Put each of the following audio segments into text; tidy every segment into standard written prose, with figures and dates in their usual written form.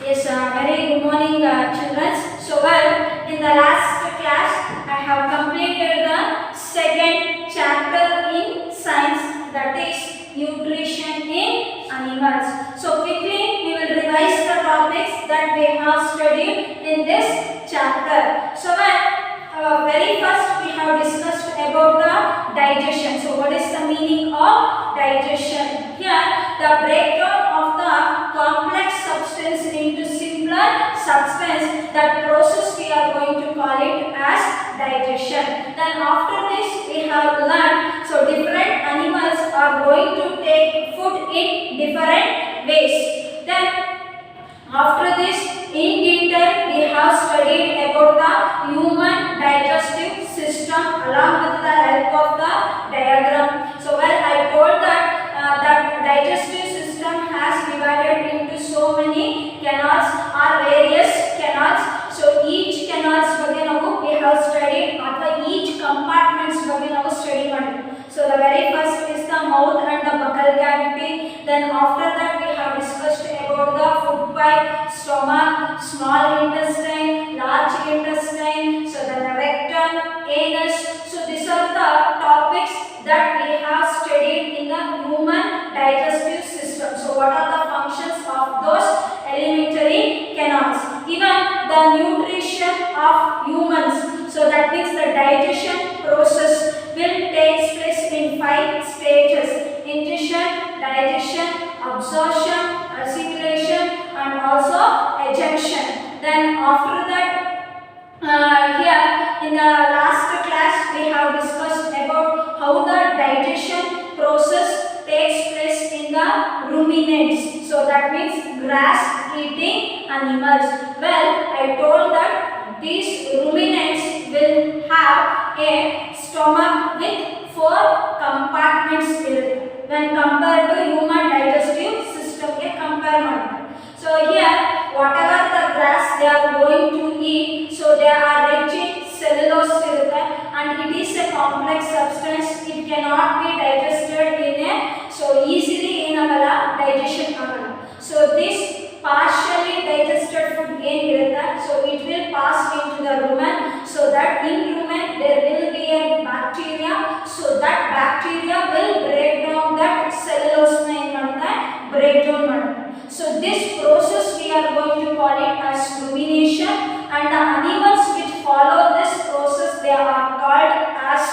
Yes, very good morning, children. So, well, in the last class, I have completed the second chapter in science, that is nutrition in animals. So, quickly we will revise the topics that we have studied in this chapter. So, well, very first we have discussed about the digestion. So, what is the meaning of digestion? Here, the breakdown of the complex substance into simpler substance. That process we are going to call it as digestion. Then after this we have learned, so different animals are going to take food in different ways. Then after this in detail we have studied about the human digestive system along with the help of the diagram. So well, I told that digestive system has divided into so many canals or various canals. So each canals ಬಗ್ಗೆ ನಾವು we have studied ಅಥವಾ each compartments ಬಗ್ಗೆ ನಾವು study ಮಾಡಿದ್ವಿ. So the very first is the mouth and the buccal cavity. Then after that we have discussed about the food pipe, stomach, small intestine, large intestine, so then the rectum, anus. So these are the topics that we have studied in the human digestive system. So what are the functions of those alimentary canals? Even the nutrition of humans. So that means the digestion process will take place in 5 stages: ingestion, digestion, absorption, assimilation, and also ejection. Then after that, here in the last class we have discussed about how the digestion process takes place in the ruminants. So that means grass eating animals. Well, I told that these ruminants will have a stomach with 4 compartments when compared to human digestive system ke compare madidre. So here whatever the grass they are going to eat, so they are rich in cellulose irutte, and it is a complex substance. It cannot be digested in a so easily in our digestion agala. So this partially digested food gain irutte, so it will pass into the rumen. So that in rumen there will be a bacteria, so that bacteria will break down that cellulose na en madutte, break down madutte. So this process we are going to call it as rumination, and the animals which follow this process they are called as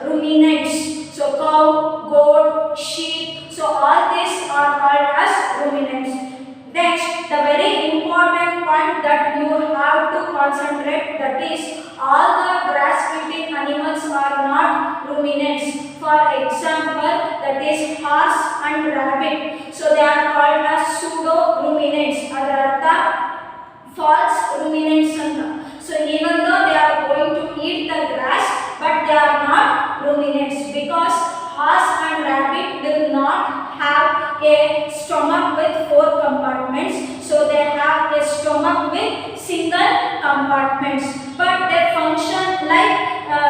ruminants. So cow, goat, sheep, so all these are called as ruminants. Next, the very important point that you have to concentrate, that is all the grass eating animals are not ruminants. For example, that is horse and rabbit. So they are called as pseudo ruminants. Adartha false ruminants anta. So even though they are going to eat the grass, but they are not ruminants, because horse and rabbit will not have a stomach with 4 compartments. So they have a stomach with single compartments, but they function like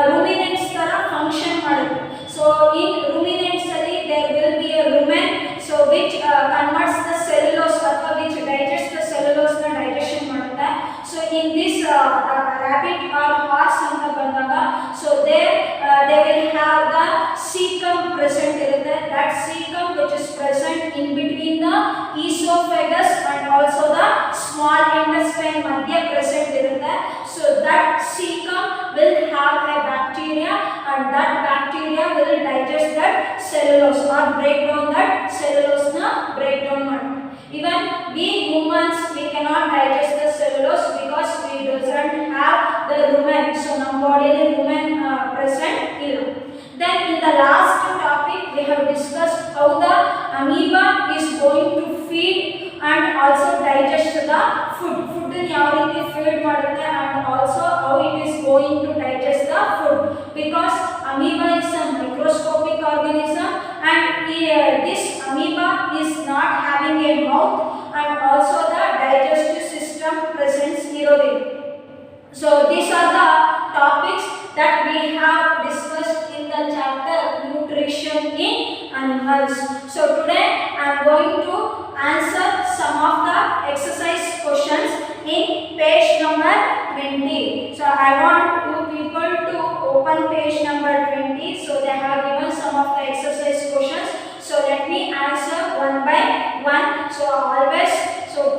ruminants tara function madutte. So in ruminants alli there will be a rumen, so which converts the cellulose athwa which digests the cellulose na digestion madutte. So in this rabbit or horse anta bandaga, so they will have the cecum present irutte. That cecum which is present in between the esophagus and also the small intestine madhya present irutte. So that cecum will have a bacteria, and that bacteria will digest that cellulose or break down that cellulose na break down madutte. Even we humans we cannot digest the cellulose because we doesn't have the rumen. So ನಮ್ಮ ಬಾಡಿಯಲ್ಲಿ rumen present ಇಲ್ಲ. Then in the last topic we have discussed how the amoeba is going to feed and also digest the food. Food in ಯಾವ ರೀತಿ feed ಮಾಡುತ್ತೆ and also how it is going to digest the food, because amoeba is a microscopic organism, and this amoeba is not having a mouth, and also the digestive system presents irodilla. So these are the topics that we have discussed in the chapter nutrition in animals. So today I am going to answer some of the exercise questions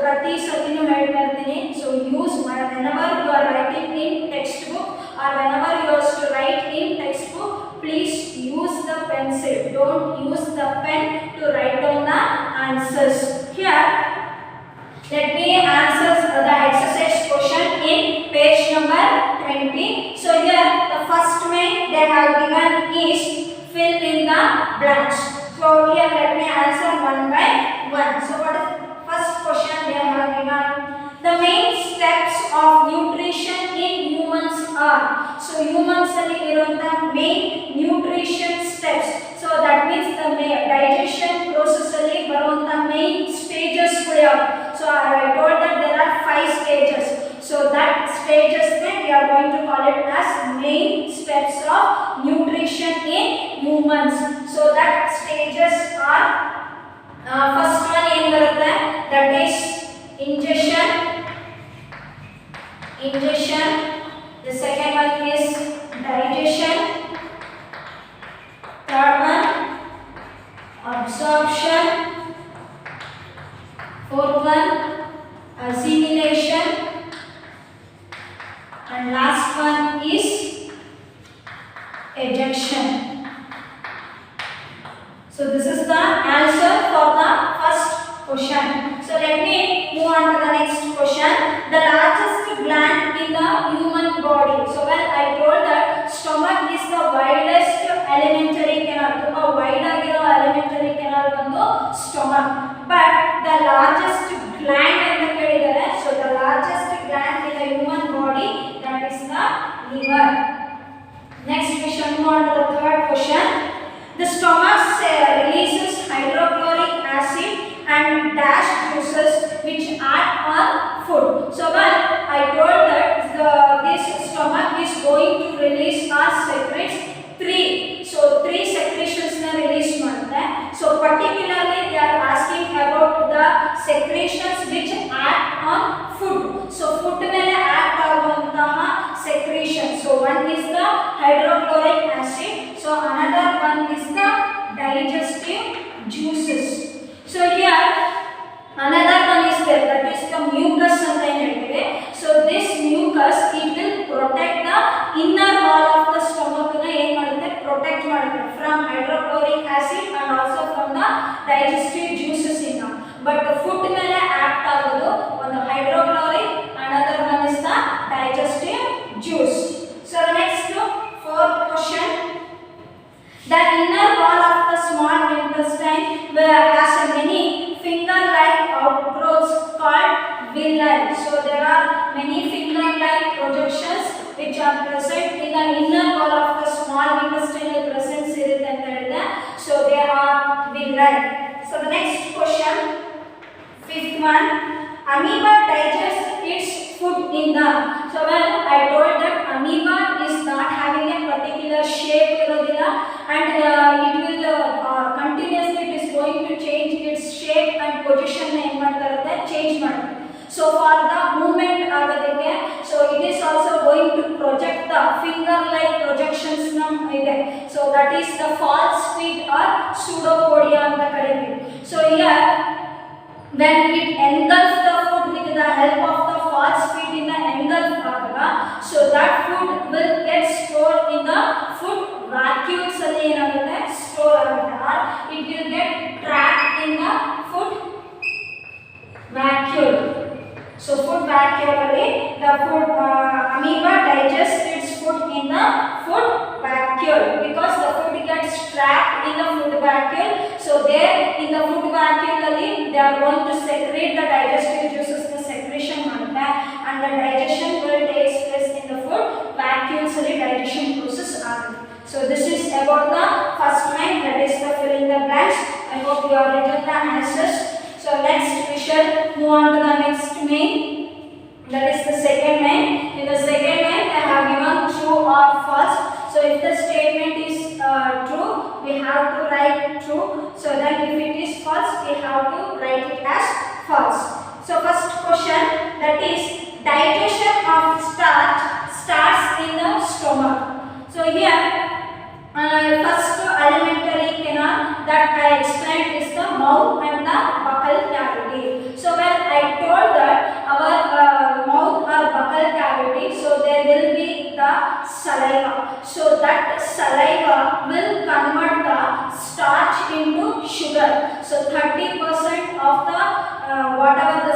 ಪ್ರತಿ ಸತಿನೂ ಹೇಳ್ತಾ ಇರ್ತೀನಿ. So use whenever you are writing in textbook or whenever you have to write in textbook, please use the pencil. Don't use the pen to write down the answers. Here let me answer the exercise question in page number 20. So here the first main they have given is fill in the blanks. So here let me answer one by one. So what is first question they have given? The main steps of nutrition in humans are. So humans alli irunta main nutrition steps. So that means the digestion process alli barunta main stages kuda. So I told that there are 5 stages. So that stages then we are going to call it as main steps of nutrition in humans. So that stages are first one in that is ingestion. The second one is digestion. Third one absorption. Fourth one assimilation. And last one is ejection. So this is the answer for the first question. So let me move on to the next question. The largest gland in the human body. So when I told that stomach is the widest alimentary canal. So wide agiro alimentary canal bandu stomach. But the largest gland in the kelidare. So the largest gland in the human body, that is the liver. Next we shall move on to the third question. The stomach releases hydrochloric acid and dash juices which act on food. So when I told that this stomach is going to release or secretes 3. So 3 secretions na release madutte. So particularly they are asking about the secretions which act on food. So food mele act aguvantaha secretion. So one is the hydrochloric acid. So another one is the digestive juices. So here another one is there, that is the mucus anta helteve. So this mucus it will protect the inner wall of the stomach na ಏನು ಮಾಡುತ್ತೆ protect ಮಾಡುತ್ತೆ from hydrochloric acid and also from the digestive juices ಇಂದ. But the food ಮೇಲೆ act ಆಗೋದು ಒಂದು hydrochloric, another one is the digestive juice. So the next fourth question. The inner wall of the small intestine has many finger-like outgrowths called villi. So there are many finger-like projections which are present in the inner wall of the small intestinal presence irutte anta helide. So they are villi. So the next question, fifth one. Amoeba digests its food in the. So when I told that amoeba is not having a particular shape irodilla, and it will continuously it is going to change its shape and position ಏನು ಮಾಡ್ತಾ ಇರುತ್ತೆ change ಮಾಡುತ್ತೆ. So for the movement ಆಗೋದಕ್ಕೆ so it is also going to project the finger like projections ಇದೆ. So that is the false feet or pseudopodia ಅಂತ ಕರೀತೀವಿ. So here when it engulfs the food with the help of the false feet in the engulf ಆದಾಗ so that food will get stored in the food vacuoles ಅಲ್ಲಿ ಏನಾಗುತ್ತೆ store ಆಗುತ್ತೆ, or it will get trapped in the food vacuole. So food vacuole alli the food amoeba digests its food in the food vacuole because the food gets trapped in the food vacuole. So there in the food vacuole alli they are going to secrete the digestive juices, the secretion ಮಾಡುತ್ತೆ, and the digestion will take place in the food vacuoles alli digestion process ಆಗುತ್ತೆ. So this is about the first main, that is the fill in the blanks. I hope you are written the answers. So next we shall move on to the next main, that is the second main. In the second main I have given true or false. So if the statement is true we have to write true. So then if it is false we have to write it as false. So first question, that is digestion of starch starts in the stomach. So here first alimentary canal that I explained is the mouth and the buccal cavity. So when I told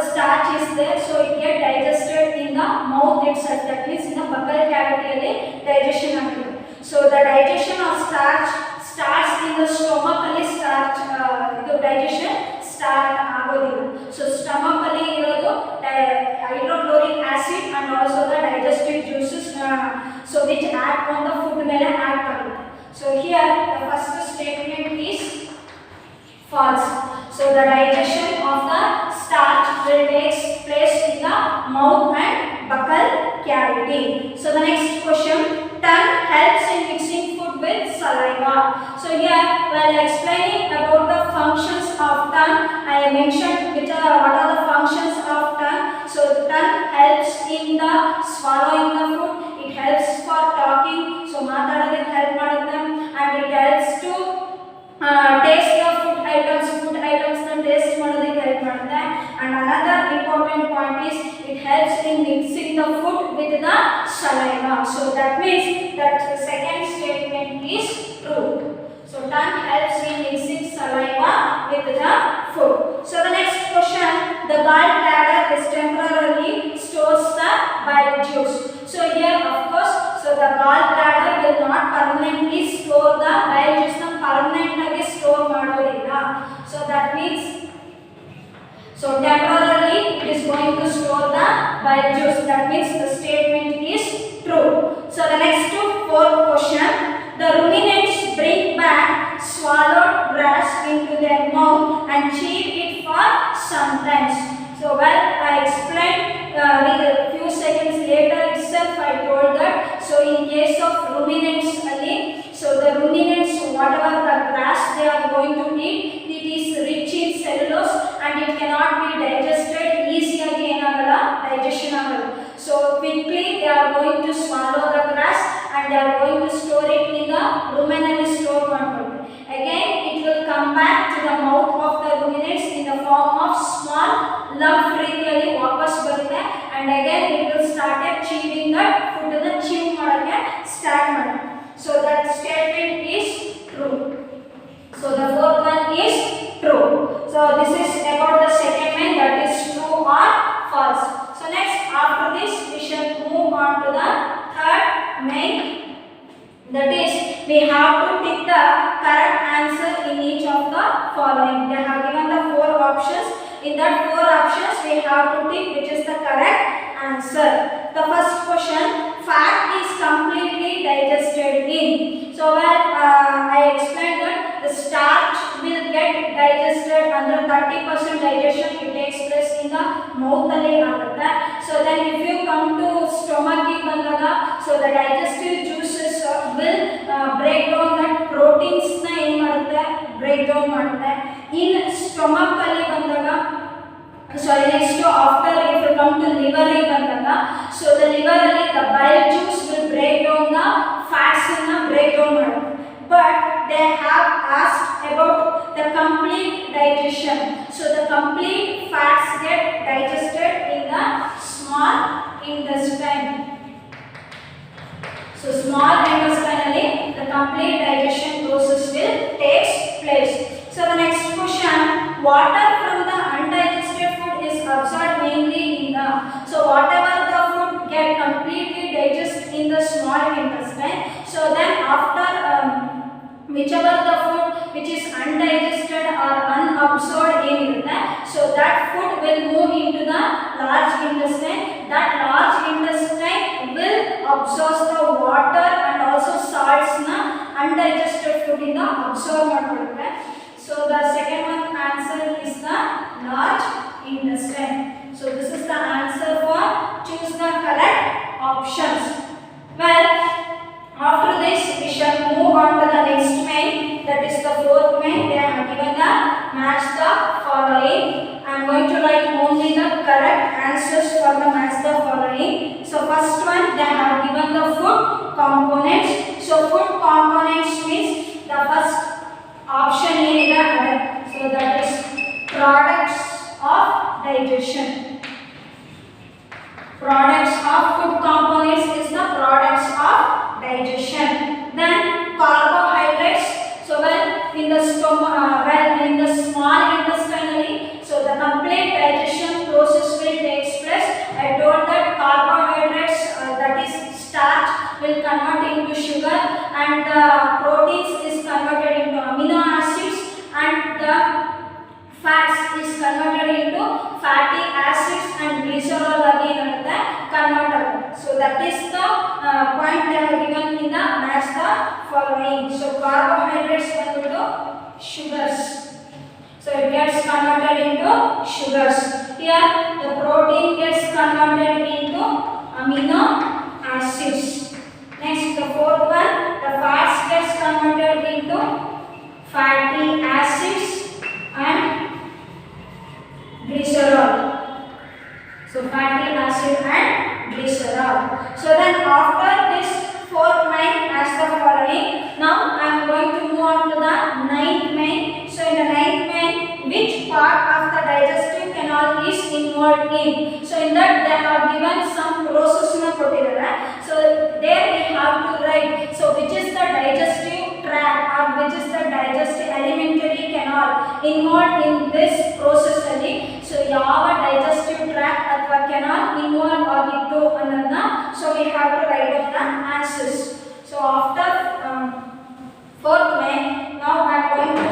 starch is there, so it get digested in the mouth itself, that means in the buccal cavity alli digestion agutte. So the digestion of starch starts in the stomach alli starch idu digestion start agodilla. So stomach alli irodu hydrochloric acid and also the digestive juices so which act on the food mele act agutte. So here the first statement is false. So the digestion of the starch will take place in the mouth and buccal cavity. So the next question, tongue helps in mixing food with saliva. So here while explaining about the functions of tongue, I mentioned what are the functions of tongue. So the tongue helps in the swallowing the food, it helps for talking, so matadadike help ಮಾಡುತ್ತೆ, and it helps to taste the food items na taste ಮಾಡೋದಕ್ಕೆ help ಮಾಡುತ್ತೆ. And another important point is it helps in mixing the food with the saliva. So that means that the second statement is true. So tongue helps in mixing saliva with the food. So the next question, the gallbladder is temporarily stores the bile juice. So here of course, so the gallbladder will not permanently store the bile juice na permanent agi store madodilla. So that means, so temporarily it is going to store the bile juice, that means the statement is true. So the next fourth question, the ruminants bring back swallowed grass into their mouth and chew it for some times. So well, I explained a few seconds later itself I told that. So in case of ruminants alli, so the ruminants whatever the grass they are going to eat, it is rich in cellulose and it cannot be digested easily enagala, digestion agala. So quickly they are going to swallow the grass and they are going to store it in the ruminant store ಮಾಡ್ತಾರೆ. Again it will come back to the mouth of the ruminants in the form of small lump ರೀತಿಯಲ್ಲಿ ವಾಪಸ್ ಬರುತ್ತೆ, and again it will start chewing the food na chew ಮಾಡಕ್ಕೆ start ಮಾಡುತ್ತೆ. So that statement is true. So the fourth one is true. So this is about the second one, that is true or false. So next after this we shall move on to the third main, that is we have to tick the correct answer in each of the following. They have given the four options. In that four options we have to tick which is the correct answer. The first question, fat is completely digested in. So well I explained that the starch will get digested under 30% digestion, it takes place in the mouth alli agutte. So then if you come to stomach ge bandaga, so the digestive juices will break down that proteins na ಏನು ಮಾಡುತ್ತೆ, break down ಮಾಡುತ್ತೆ. In stomach alli bandaga, sorry next after if you come to liver ge bandaga, so the liver alli the bile juice will break down the fats na break down ಮಾಡುತ್ತೆ. But they have asked about the complete digestion. So the complete fats get digested in the small intestine. So small intestinally the complete digestion process will take place. So the next question, water from the undigested food is absorbed mainly in the, so whatever the food get completely digested in the small intestine, so then after whichever the food which is undigested or unabsorbed ಏನಿರುತ್ತೆ, so that food will move into the large intestine. That large intestine will absorb the water and also salts na undigested food ಇಂದ absorb ಮಾಡ್ಕೊಳ್ಳುತ್ತೆ. So the second one answer is the large intestine. So this is the answer for choose the correct options. Well, after this we shall move on to the next main, that is the fourth main. They have given the match the following. I am going to write only the correct answers for the match the following. So first one, they have given the food components. So food components means the first option is the other. So that is products of digestion. Products of food components is the products of digestion. Then carbohydrates. So when in the stomach, when in the small intestinally, so the complete digestion process match the following. So carbohydrates ಬಂದ್ಬಿಟ್ಟು sugars. So it gets converted into sugars. Here the protein gets converted into amino acids. Next, the fourth one, the fats gets converted into fatty acids and glycerol. So fatty acid and glycerol. So then after this fourth main as the following. Now I am going to move on to the ninth main. So in the ninth main, which part of the digestive canal is involved in? So in that they have given some process na kottidare. So there we have to write. So which is the digestive tract or which is the digestive alimentary canal involved in this process ಅಲ್ಲಿ. So ಯಾವ digestive tract ಅಥವಾ canal involved ಆಗಿತ್ತು ಅನ್ನೋದನ್ನ so we have to write down the answers. So after fourth main, now I am going to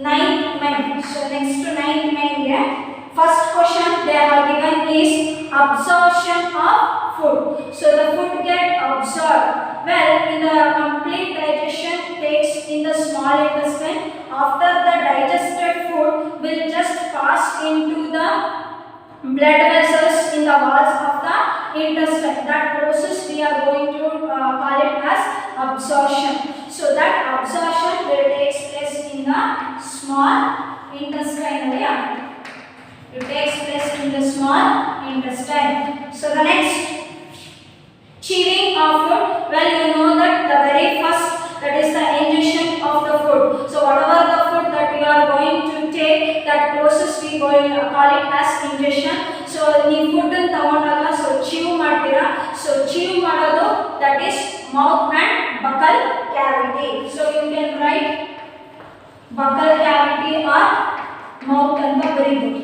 ninth main. So next to ninth main here, first question they have given is absorption of food. So the food get absorbed. Well, in the complete digestion takes in the small intestine. After the digested food will just pass into the blood vessels in the walls of the intestine. That process we are going to call it as absorption. So that absorption will take place in the small intestine. It takes place in the small intestine. So the next, chewing of food. Well, you know that the very first, that is the ingestion of the food. So whatever the food that you are going to take, that process we going to call it as ingestion. So ನೀವು food ಅನ್ನು ತಗೊಂಡಾಗ so chew ಮಾಡ್ತೀರಾ. So chew ಮಾಡೋದು that is mouth and buccal cavity. So you can write buccal cavity or mouth ಅಂತ ಬರೀಬಹುದು.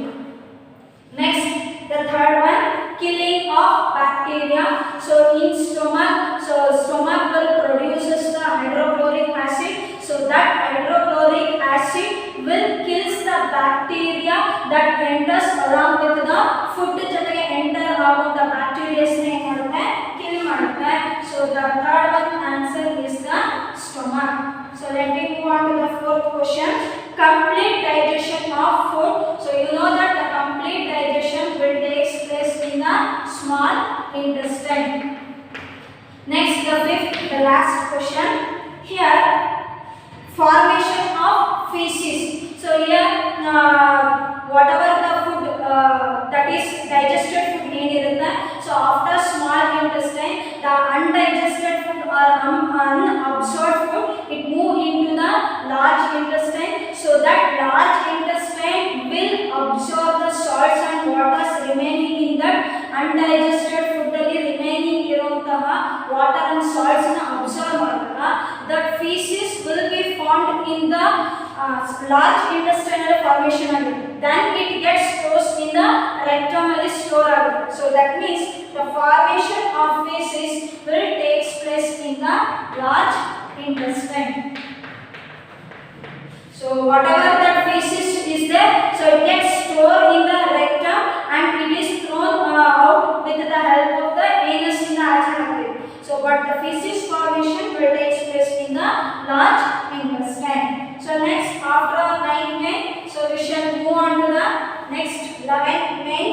Next, the third one, killing of bacteria. So in stomach, so stomach will produces the hydrochloric acid. So that hydrochloric acid will kills the bacteria that enters along with the food ಜೊತೆಗೆ enter ಆಗುವಂತ bacteria ನ ಏನು ಮಾಡುತ್ತೆ, kill ಮಾಡುತ್ತೆ. So the third one answer is the stomach. So let me move on to the fourth question. Complete digestion of food. So you know that the complete digestion will take place in the small intestine. Next, the fifth, the last question. Here, formation of feces. So here, whatever the food that is digested food ಏನಿರುತ್ತೆ, so after small intestine, the undigested food or unabsorbed food, it move into the large intestine. So that large intestine will absorb the salts and waters remaining in that undigested food ಅಲ್ಲಿ remaining ಇರುವಂತಹ water and salts na absorb ಮಾಡಿದಾಗ that feces will be formed in the large intestinal formation ಆಗುತ್ತೆ. Then it gets stored in the rectum ಅಲ್ಲಿ store ಆಗುತ್ತೆ. So that means the formation of feces will take place in the large intestine. So whatever that feces is there, so it gets stored in the rectum and it is thrown out with the help of the anus in the aginative. So but the feces formation will take place in the large intestine. So next, after 9th main, so we shall move on to the next 11th main.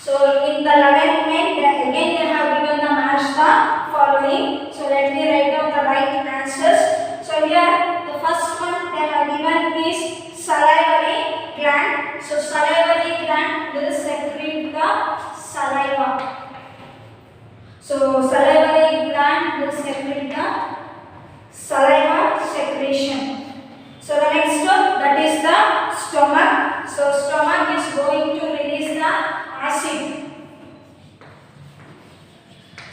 So in the 11th main, again they have given the match the following. So let me write down the right answers. So here the first one they have given is salivary gland. So salivary gland will secrete the saliva. So salivary gland will secrete the saliva secretion. So the next one, that is the stomach. So stomach is going to release the acid.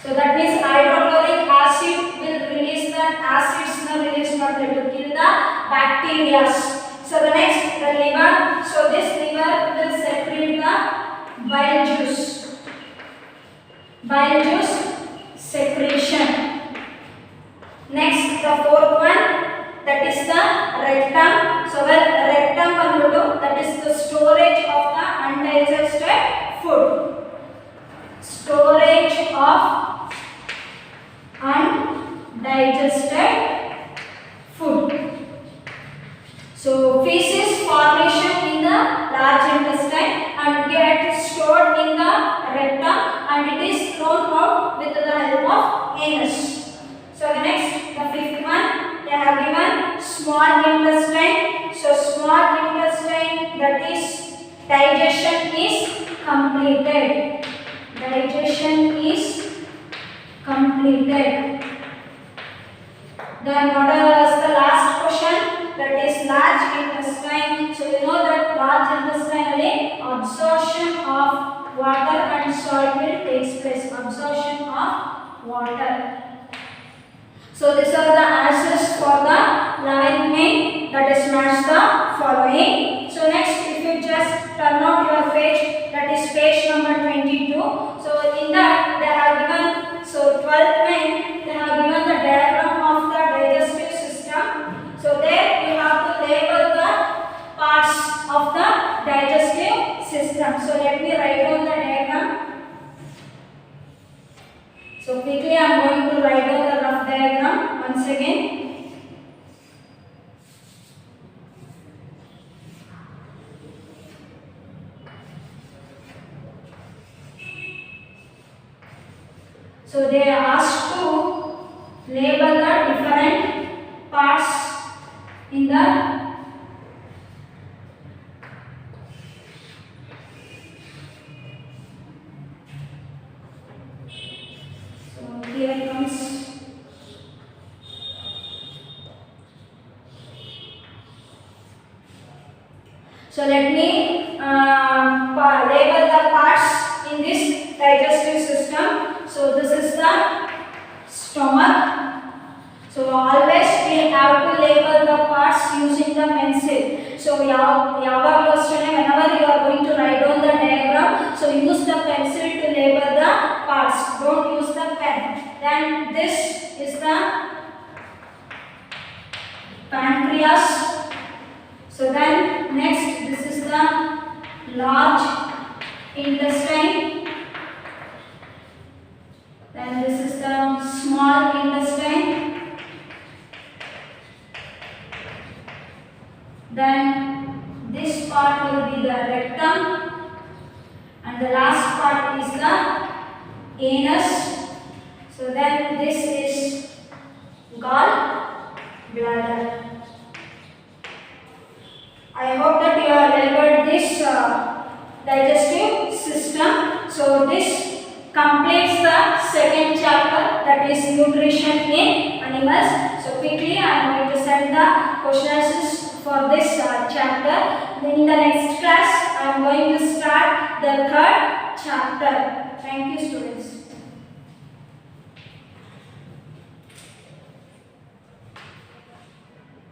So that means hydrochloric acid will release the acids na release to kill the bacteria. So the next, the liver. So this liver will secrete the bile juice. Bile juice secretion. Next, the fourth one, that is the rectum. So well, rectum bandudu, that is the storage of the undigested food. Storage of the next, the fifth one, they have given small intestine. So small intestine, that is digestion is completed. Digestion is completed. Then what is the last question? That is large intestine. So you know that large intestine is absorption of water and salt will takes place. Absorption of water. So these are the answers for the 11th main, that is match the following. So next, if you just turn out your page, that is page number 22. So in that they have given, so 12th main, they have given the diagram of the digestive system. So there you have to label the parts of the digestive system. So let me write down the diagram. So quickly I am going to write down the rough diagram once again. So they are asked to label the different parts in the here comes. So let me label the parts in this digestive system. So this is the stomach. So always we have to label the parts using the pencil. So whenever you are going to write down the diagram, so use the pencil to label the parts. Don't use the pen. Then this is the pancreas. So then next, this is the large intestine. Then this is the small intestine. Then this part will be the rectum. And the last part is the anus. So then this is gallbladder. I hope that you have labeled this digestive system. So this completes the second chapter, that is nutrition in animals. So quickly I am going to send the questions for this chapter. Then in the next class I am going to start the third chapter. Thank you, students.